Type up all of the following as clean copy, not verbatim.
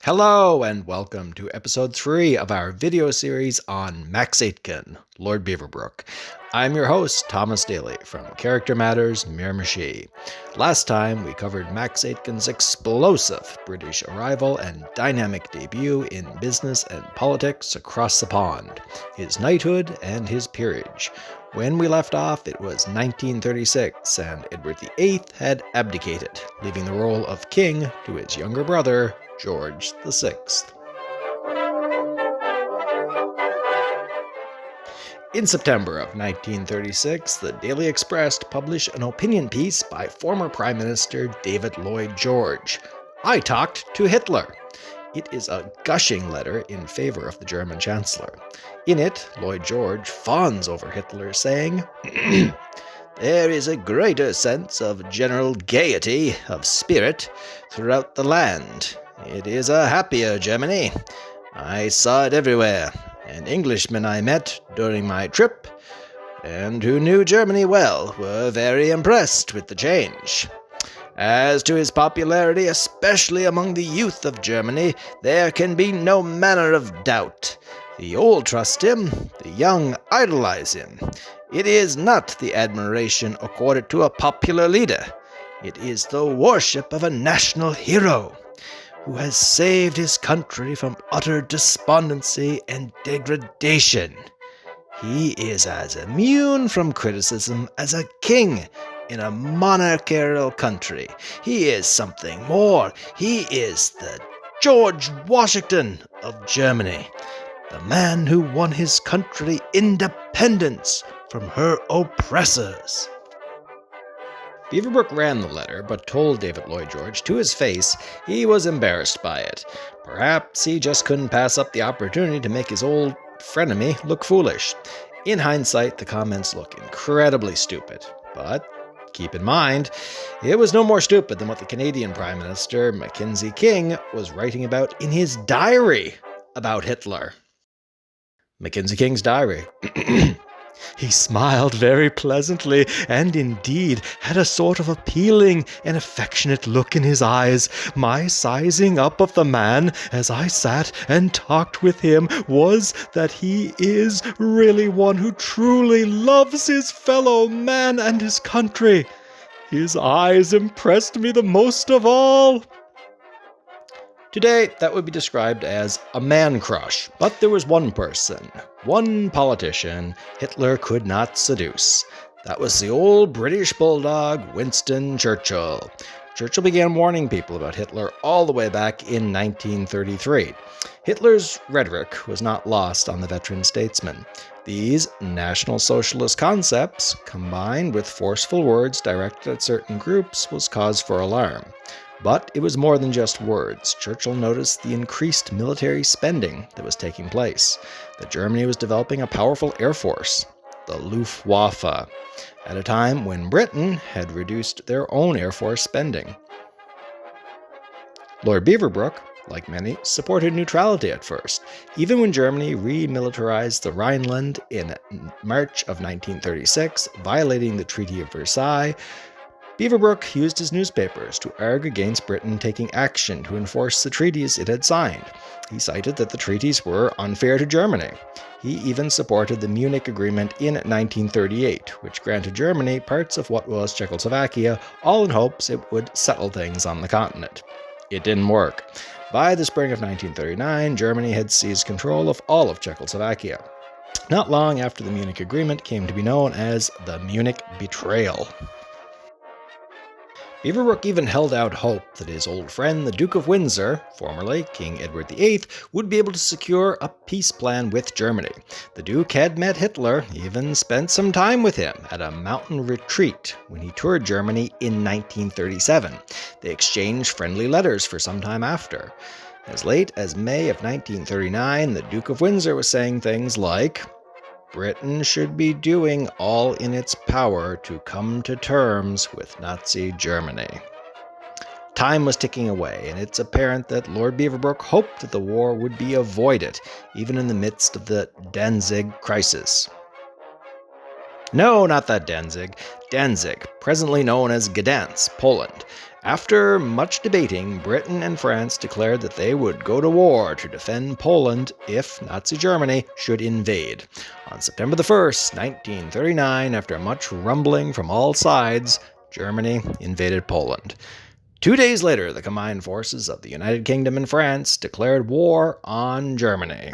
Hello and welcome to episode 3 of our video series on Max Aitken, Lord Beaverbrook. I'm your host, Thomas Daly from Character Matters, Miramichi. Last time we covered Max Aitken's explosive British arrival and dynamic debut in business and politics across the pond, his knighthood and his peerage. When we left off, it was 1936 and Edward VIII had abdicated, leaving the role of king to his younger brother, George VI. In September of 1936, the Daily Express published an opinion piece by former Prime Minister David Lloyd George. I talked to Hitler. It is a gushing letter in favor of the German Chancellor. In it, Lloyd George fawns over Hitler, saying, "There is a greater sense of general gaiety of spirit throughout the land. It is a happier Germany. I saw it everywhere, and Englishmen I met during my trip, and who knew Germany well, were very impressed with the change. As to his popularity, especially among the youth of Germany, there can be no manner of doubt. The old trust him, the young idolize him. It is not the admiration accorded to a popular leader. It is the worship of a national hero, who has saved his country from utter despondency and degradation. He is as immune from criticism as a king in a monarchical country. He is something more. He is the George Washington of Germany, the man who won his country independence from her oppressors." Beaverbrook ran the letter, but told David Lloyd George to his face he was embarrassed by it. Perhaps he just couldn't pass up the opportunity to make his old frenemy look foolish. In hindsight, the comments look incredibly stupid, but keep in mind, it was no more stupid than what the Canadian Prime Minister, Mackenzie King, was writing about in his diary about Hitler. Mackenzie King's diary. He smiled very pleasantly, and indeed had a sort of appealing and affectionate look in his eyes. My sizing up of the man, as I sat and talked with him, was that he is really one who truly loves his fellow man and his country. His eyes impressed me the most of all. Today, that would be described as a man crush, but there was one person, one politician, Hitler could not seduce. That was the old British bulldog, Winston Churchill. Churchill began warning people about Hitler all the way back in 1933. Hitler's rhetoric was not lost on the veteran statesman. These National Socialist concepts, combined with forceful words directed at certain groups, was cause for alarm. But it was more than just words. Churchill noticed the increased military spending that was taking place, that Germany was developing a powerful air force, the Luftwaffe, at a time when Britain had reduced their own air force spending. Lord Beaverbrook, like many, supported neutrality at first. Even when Germany remilitarized the Rhineland in March of 1936, violating the Treaty of Versailles, Beaverbrook used his newspapers to argue against Britain taking action to enforce the treaties it had signed. He cited that the treaties were unfair to Germany. He even supported the Munich Agreement in 1938, which granted Germany parts of what was Czechoslovakia, all in hopes it would settle things on the continent. It didn't work. By the spring of 1939, Germany had seized control of all of Czechoslovakia. Not long after the Munich Agreement came to be known as the Munich Betrayal. Beaverbrook even held out hope that his old friend, the Duke of Windsor, formerly King Edward VIII, would be able to secure a peace plan with Germany. The Duke had met Hitler, even spent some time with him at a mountain retreat when he toured Germany in 1937. They exchanged friendly letters for some time after. As late as May of 1939, the Duke of Windsor was saying things like, "Britain should be doing all in its power to come to terms with Nazi Germany." Time was ticking away, and it's apparent that Lord Beaverbrook hoped that the war would be avoided, even in the midst of the Danzig crisis. No, not that Danzig. Danzig, presently known as Gdansk, Poland. After much debating, Britain and France declared that they would go to war to defend Poland if Nazi Germany should invade. On September the 1st, 1939, after much rumbling from all sides, Germany invaded Poland. 2 days later, the combined forces of the United Kingdom and France declared war on Germany.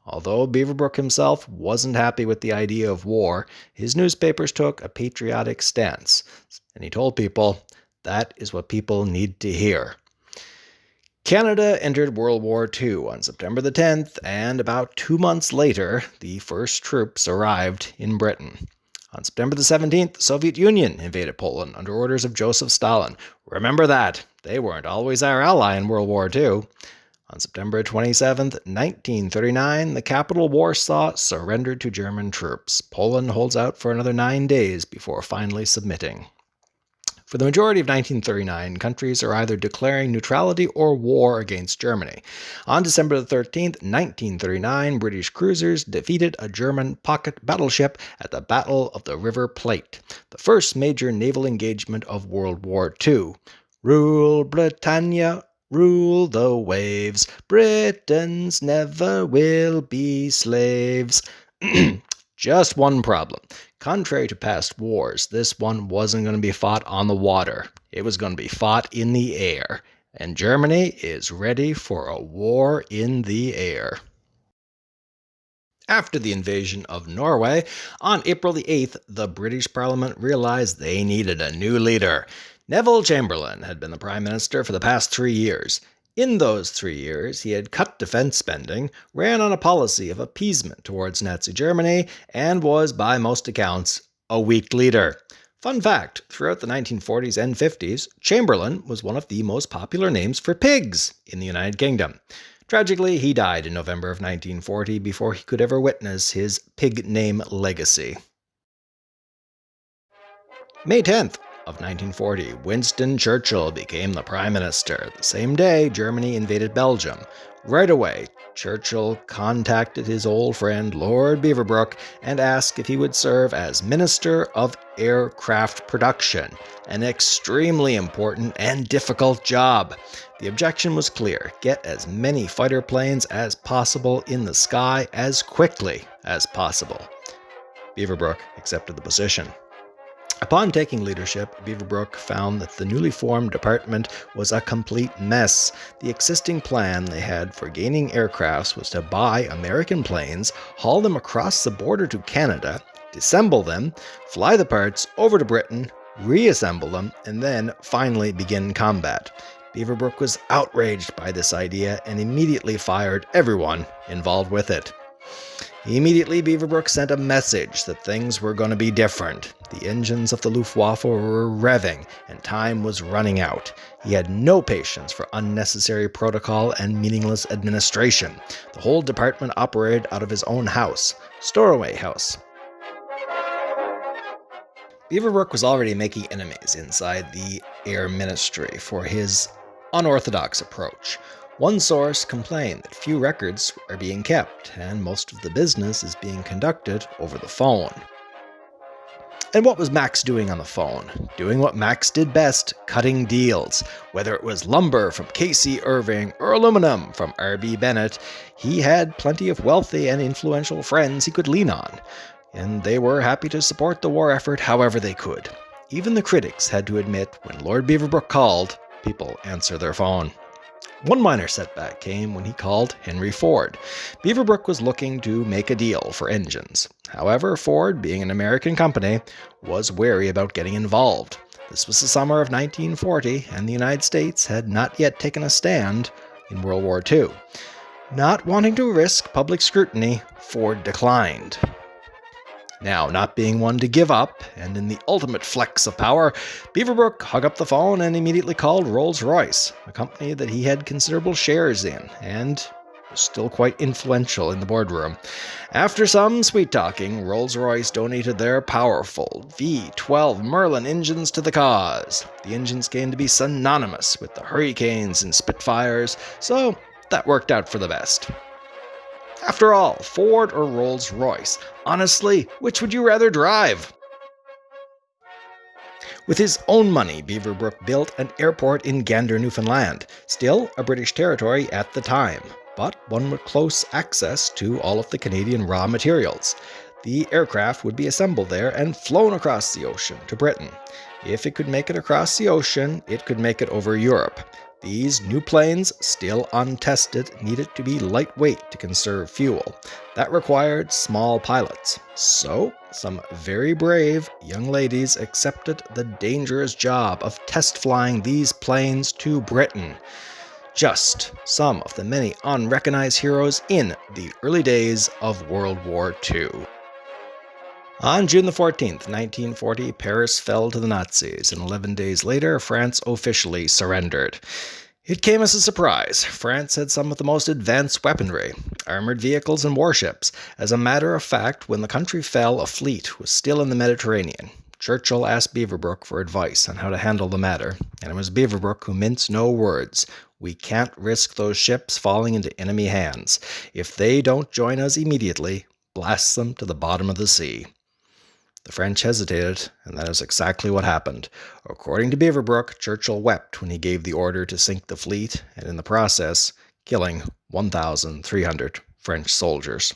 Although Beaverbrook himself wasn't happy with the idea of war, his newspapers took a patriotic stance, and he told people, that is what people need to hear. Canada entered World War II on September the 10th, and about 2 months later, the first troops arrived in Britain. On September the 17th, the Soviet Union invaded Poland under orders of Joseph Stalin. Remember that. They weren't always our ally in World War II. On September 27, 1939, the capital Warsaw surrendered to German troops. Poland holds out for another 9 days before finally submitting. For the majority of 1939, countries are either declaring neutrality or war against Germany. On December 13, 1939, British cruisers defeated a German pocket battleship at the Battle of the River Plate, the first major naval engagement of World War II. Rule Britannia, rule the waves, Britons never will be slaves. Just one problem. Contrary to past wars, this one wasn't going to be fought on the water. It was going to be fought in the air. And Germany is ready for a war in the air. After the invasion of Norway, on April the 8th, the British Parliament realized they needed a new leader. Neville Chamberlain had been the Prime Minister for the past 3 years. In those 3 years, he had cut defense spending, ran on a policy of appeasement towards Nazi Germany, and was, by most accounts, a weak leader. Fun fact, throughout the 1940s and 50s, Chamberlain was one of the most popular names for pigs in the United Kingdom. Tragically, he died in November of 1940 before he could ever witness his pig name legacy. May 10th. Of 1940, Winston Churchill became the Prime Minister. The same day, Germany invaded Belgium. Right away, Churchill contacted his old friend Lord Beaverbrook and asked if he would serve as Minister of Aircraft Production, an extremely important and difficult job. The objection was clear: get as many fighter planes as possible in the sky as quickly as possible. Beaverbrook accepted the position. Upon taking leadership, Beaverbrook found that the newly formed department was a complete mess. The existing plan they had for gaining aircrafts was to buy American planes, haul them across the border to Canada, disassemble them, fly the parts over to Britain, reassemble them, and then finally begin combat. Beaverbrook was outraged by this idea and immediately fired everyone involved with it. Immediately, Beaverbrook sent a message that things were going to be different. The engines of the Luftwaffe were revving, and time was running out. He had no patience for unnecessary protocol and meaningless administration. The whole department operated out of his own house, Stornoway House. Beaverbrook was already making enemies inside the Air Ministry for his unorthodox approach. One source complained that few records are being kept, and most of the business is being conducted over the phone. And what was Max doing on the phone? Doing what Max did best, cutting deals. Whether it was lumber from K.C. Irving or aluminum from R.B. Bennett, he had plenty of wealthy and influential friends he could lean on, and they were happy to support the war effort however they could. Even the critics had to admit when Lord Beaverbrook called, people answer their phone. One minor setback came when he called Henry Ford. Beaverbrook was looking to make a deal for engines. However, Ford, being an American company, was wary about getting involved. This was the summer of 1940, and the United States had not yet taken a stand in World War II. Not wanting to risk public scrutiny, Ford declined. Now, not being one to give up, and in the ultimate flex of power, Beaverbrook hung up the phone and immediately called Rolls-Royce, a company that he had considerable shares in, and was still quite influential in the boardroom. After some sweet-talking, Rolls-Royce donated their powerful V12 Merlin engines to the cause. The engines came to be synonymous with the Hurricanes and Spitfires, so that worked out for the best. After all, Ford or Rolls-Royce? Honestly, which would you rather drive? With his own money, Beaverbrook built an airport in Gander, Newfoundland, still a British territory at the time, but one with close access to all of the Canadian raw materials. The aircraft would be assembled there and flown across the ocean to Britain. If it could make it across the ocean, it could make it over Europe. These new planes, still untested, needed to be lightweight to conserve fuel. That required small pilots. So, some very brave young ladies accepted the dangerous job of test flying these planes to Britain. Just some of the many unrecognized heroes in the early days of World War II. On June the 14th, 1940, Paris fell to the Nazis, and 11 days later, France officially surrendered. It came as a surprise. France had some of the most advanced weaponry, armored vehicles and warships. As a matter of fact, when the country fell, a fleet was still in the Mediterranean. Churchill asked Beaverbrook for advice on how to handle the matter, and it was Beaverbrook who minced no words. "We can't risk those ships falling into enemy hands. If they don't join us immediately, blast them to the bottom of the sea." The French hesitated, and that is exactly what happened. According to Beaverbrook, Churchill wept when he gave the order to sink the fleet, and in the process, killing 1,300 French soldiers.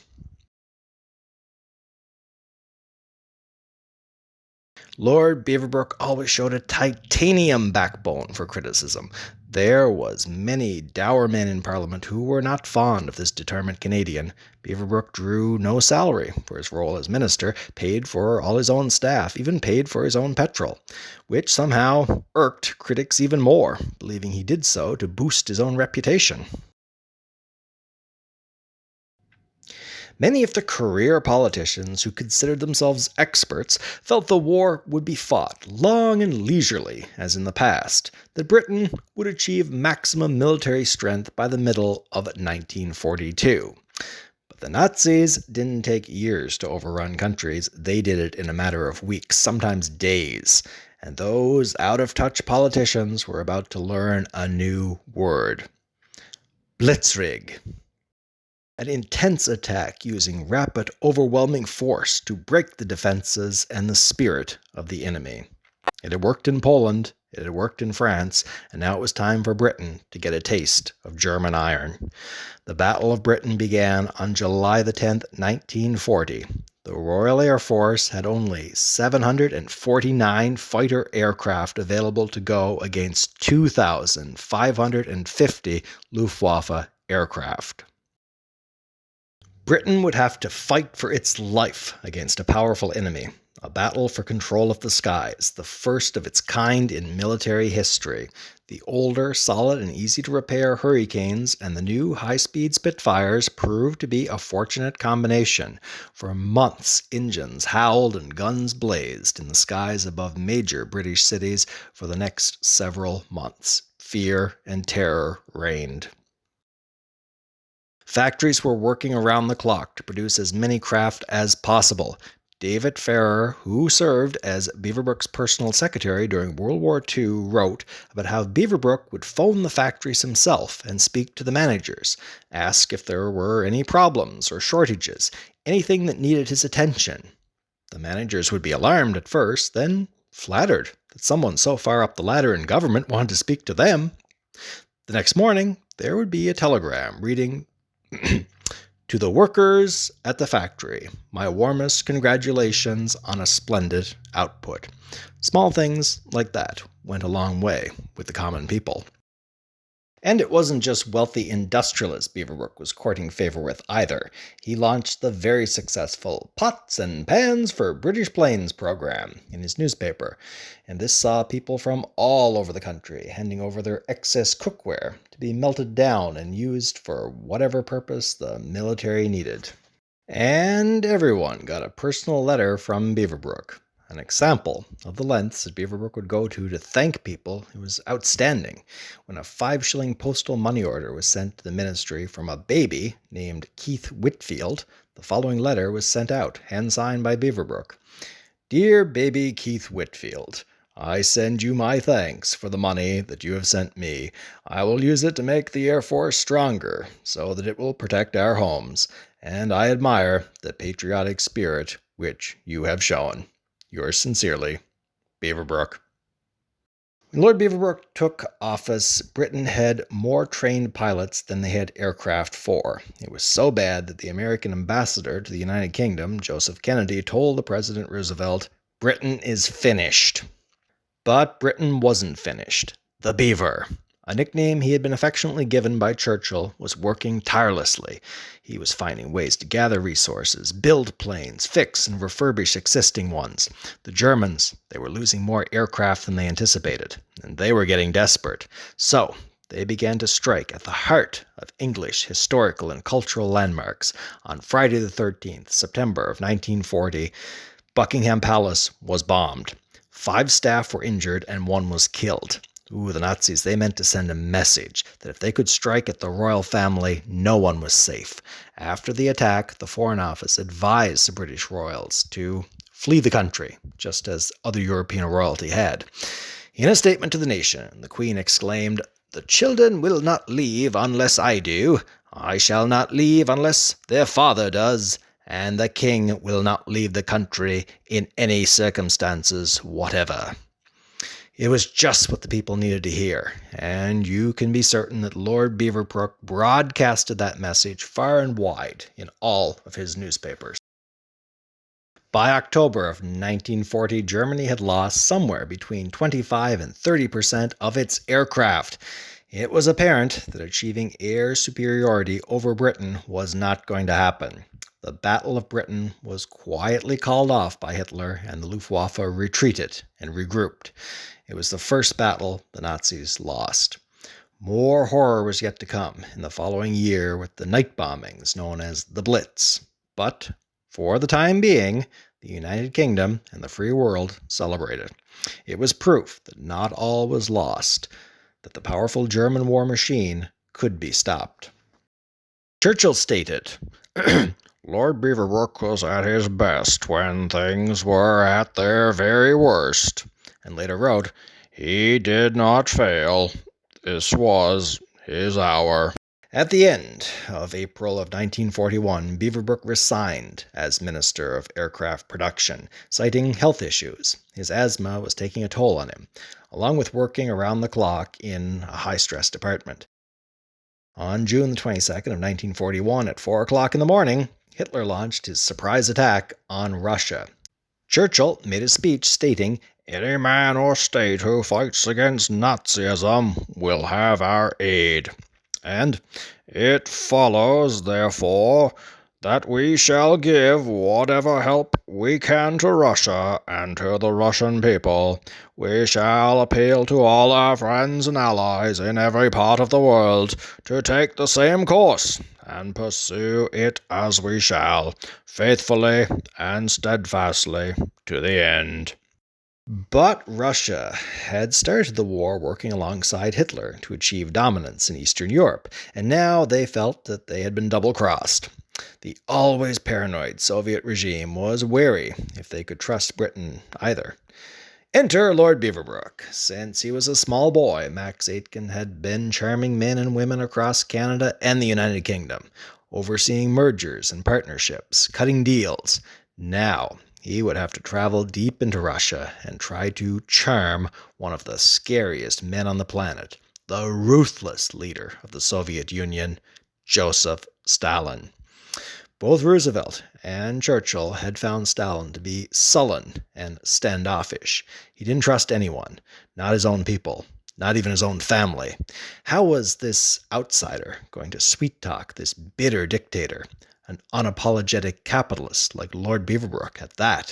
Lord Beaverbrook always showed a titanium backbone for criticism. There was many dour men in Parliament who were not fond of this determined Canadian. Beaverbrook drew no salary for his role as minister, paid for all his own staff, even paid for his own petrol, which somehow irked critics even more, believing he did so to boost his own reputation. Many of the career politicians who considered themselves experts felt the war would be fought long and leisurely, as in the past, that Britain would achieve maximum military strength by the middle of 1942. But the Nazis didn't take years to overrun countries. They did it in a matter of weeks, sometimes days. And those out-of-touch politicians were about to learn a new word: Blitzkrieg. An intense attack using rapid, overwhelming force to break the defenses and the spirit of the enemy. It had worked in Poland, it had worked in France, and now it was time for Britain to get a taste of German iron. The Battle of Britain began on July the 10th, 1940. The Royal Air Force had only 749 fighter aircraft available to go against 2,550 Luftwaffe aircraft. Britain would have to fight for its life against a powerful enemy, a battle for control of the skies, the first of its kind in military history. The older, solid, and easy-to-repair Hurricanes and the new high-speed Spitfires proved to be a fortunate combination. For months, engines howled and guns blazed in the skies above major British cities. For the next several months, fear and terror reigned. Factories were working around the clock to produce as many craft as possible. David Farrer, who served as Beaverbrook's personal secretary during World War II, wrote about how Beaverbrook would phone the factories himself and speak to the managers, ask if there were any problems or shortages, anything that needed his attention. The managers would be alarmed at first, then flattered that someone so far up the ladder in government wanted to speak to them. The next morning, there would be a telegram reading, "To the workers at the factory, my warmest congratulations on a splendid output." Small things like that went a long way with the common people. And it wasn't just wealthy industrialists Beaverbrook was courting favor with either. He launched the very successful Pots and Pans for British Plains program in his newspaper, and this saw people from all over the country handing over their excess cookware to be melted down and used for whatever purpose the military needed. And everyone got a personal letter from Beaverbrook. An example of the lengths that Beaverbrook would go to thank people. It was outstanding. When a 5-shilling postal money order was sent to the ministry from a baby named Keith Whitfield, the following letter was sent out, hand-signed by Beaverbrook. Dear baby Keith Whitfield, I send you my thanks for the money that you have sent me. I will use it to make the Air Force stronger, so that it will protect our homes, and I admire the patriotic spirit which you have shown. Yours sincerely, Beaverbrook. When Lord Beaverbrook took office, Britain had more trained pilots than they had aircraft for. It was so bad that the American ambassador to the United Kingdom, Joseph Kennedy, told the President Roosevelt, "Britain is finished." But Britain wasn't finished. The Beaver, a nickname he had been affectionately given by Churchill, was working tirelessly. He was finding ways to gather resources, build planes, fix and refurbish existing ones. The Germans, they were losing more aircraft than they anticipated, and they were getting desperate. So they began to strike at the heart of English historical and cultural landmarks. On Friday the 13th, September of 1940, Buckingham Palace was bombed. 5 staff were injured and 1 was killed. The Nazis, they meant to send a message that if they could strike at the royal family, no one was safe. After the attack, the Foreign Office advised the British royals to flee the country, just as other European royalty had. In a statement to the nation, the Queen exclaimed, "The children will not leave unless I do. I shall not leave unless their father does. And the King will not leave the country in any circumstances whatever." It was just what the people needed to hear, and you can be certain that Lord Beaverbrook broadcasted that message far and wide in all of his newspapers. By October of 1940, Germany had lost somewhere between 25 and 30% of its aircraft. It was apparent that achieving air superiority over Britain was not going to happen. The Battle of Britain was quietly called off by Hitler, and the Luftwaffe retreated and regrouped. It was the first battle the Nazis lost. More horror was yet to come in the following year with the night bombings known as the Blitz. But for the time being, the United Kingdom and the free world celebrated. It was proof that not all was lost, that the powerful German war machine could be stopped. Churchill stated, "Lord Beaverbrook was at his best when things were at their very worst," and later wrote, "He did not fail. This was his hour." At the end of April of 1941, Beaverbrook resigned as Minister of Aircraft Production, citing health issues. His asthma was taking a toll on him, along with working around the clock in a high-stress department. On June the 22nd of 1941 at 4 o'clock in the morning, Hitler launched his surprise attack on Russia. Churchill made a speech stating, "Any man or state who fights against Nazism will have our aid. And it follows, therefore, that we shall give whatever help we can to Russia and to the Russian people. We shall appeal to all our friends and allies in every part of the world to take the same course and pursue it as we shall, faithfully and steadfastly to the end." But Russia had started the war working alongside Hitler to achieve dominance in Eastern Europe, and now they felt that they had been double-crossed. The always paranoid Soviet regime was wary if they could trust Britain either. Enter Lord Beaverbrook. Since he was a small boy, Max Aitken had been charming men and women across Canada and the United Kingdom, overseeing mergers and partnerships, cutting deals. Now, he would have to travel deep into Russia and try to charm one of the scariest men on the planet, the ruthless leader of the Soviet Union, Joseph Stalin. Both Roosevelt and Churchill had found Stalin to be sullen and standoffish. He didn't trust anyone, not his own people. not even his own family. How was this outsider going to sweet-talk this bitter dictator, an unapologetic capitalist like Lord Beaverbrook at that?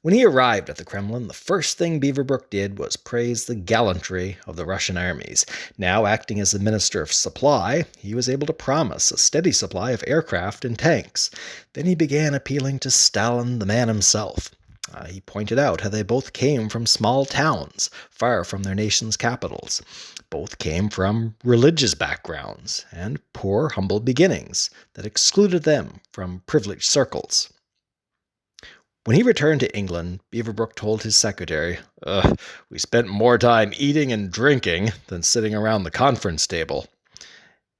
When he arrived at the Kremlin, the first thing Beaverbrook did was praise the gallantry of the Russian armies. Now acting as the Minister of Supply, he was able to promise a steady supply of aircraft and tanks. Then he began appealing to Stalin, the man himself. He pointed out how they both came from small towns, far from their nation's capitals. Both came from religious backgrounds and poor, humble beginnings that excluded them from privileged circles. When he returned to England, Beaverbrook told his secretary, "We spent more time eating and drinking than sitting around the conference table,"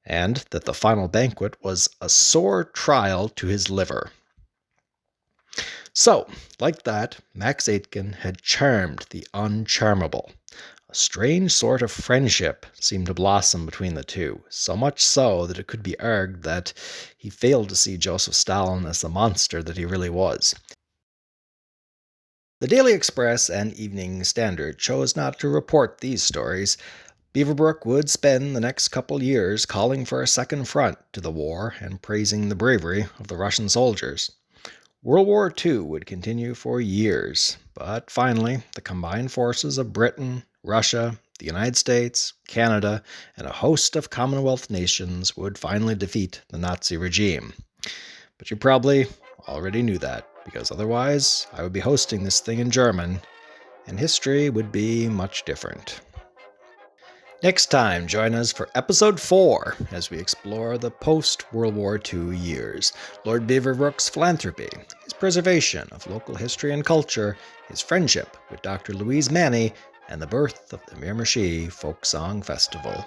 and that the final banquet was a sore trial to his liver. So, like that, Max Aitken had charmed the uncharmable. A strange sort of friendship seemed to blossom between the two, so much so that it could be argued that he failed to see Joseph Stalin as the monster that he really was. The Daily Express and Evening Standard chose not to report these stories. Beaverbrook would spend the next couple years calling for a second front to the war and praising the bravery of the Russian soldiers. World War II would continue for years, but finally, the combined forces of Britain, Russia, the United States, Canada, and a host of Commonwealth nations would finally defeat the Nazi regime. But you probably already knew that, because otherwise I would be hosting this thing in German, and history would be much different. Next time, join us for episode 4 as we explore the post-World War II years, Lord Beaverbrook's philanthropy, his preservation of local history and culture, his friendship with Dr. Louise Manny, and the birth of the Miramichi Folk Song Festival.